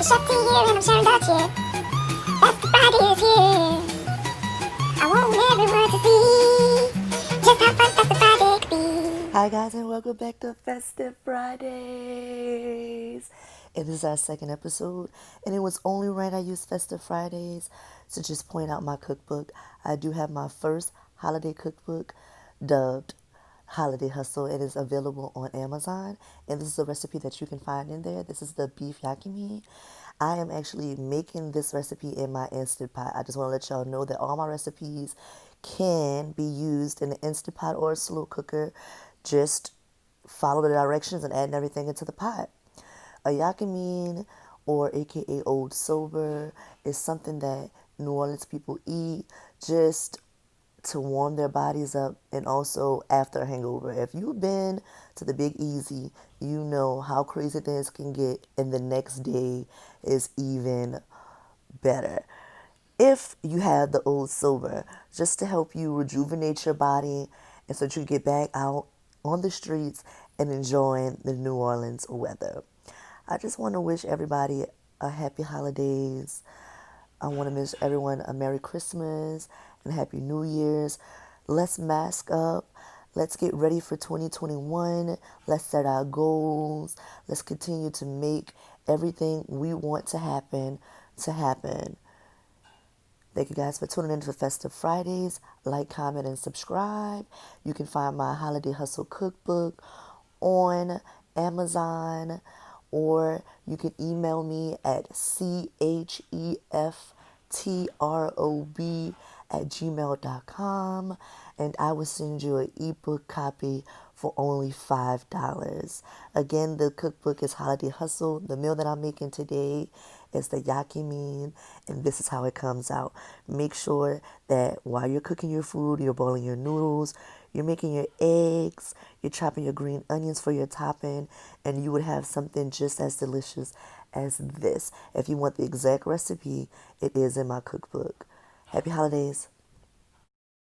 The chef to you and I'm sharing that shit. That's the Friday is here. I want everyone to see just how fun Festive Friday could be. Hi guys and welcome back to Festive Fridays. It is our second episode and it was only right I used Festive Fridays to just point out my cookbook. I do have my first holiday cookbook dubbed Holiday Hustle. It is available on Amazon and this is a recipe that you can find in there. This is the beef yakimi. I am actually making this recipe in my Instant Pot. I just want to let y'all know that all my recipes can be used in the Instant Pot or a slow cooker. Just follow the directions and add everything into the pot. A yakimine, or aka Old Sober, is something that New Orleans people eat just to warm their bodies up and also after a hangover. If you've been to the Big Easy, you know how crazy things can get, and the next day is even better. If you have the Old Sober, just to help you rejuvenate your body and so that you can get back out on the streets and enjoying the New Orleans weather. I just want to wish everybody a happy holidays. I want to wish everyone a Merry Christmas and Happy New Year's. Let's mask up. Let's get ready for 2021. Let's set our goals. Let's continue to make everything we want to happen to happen. Thank you guys for tuning in for Festive Fridays. Like, comment, and subscribe. You can find my Holiday Hustle cookbook on Amazon, or you can email me at cheftrob@gmail.com and I will send you an ebook copy for only $5. Again, the cookbook is Holiday Hustle. The meal that I'm making today is the yakimine, and this is how it comes out. Make sure that while you're cooking your food, you're boiling your noodles, you're making your eggs, you're chopping your green onions for your topping, and you would have something just as delicious as this. If you want the exact recipe, it is in my cookbook. Happy holidays.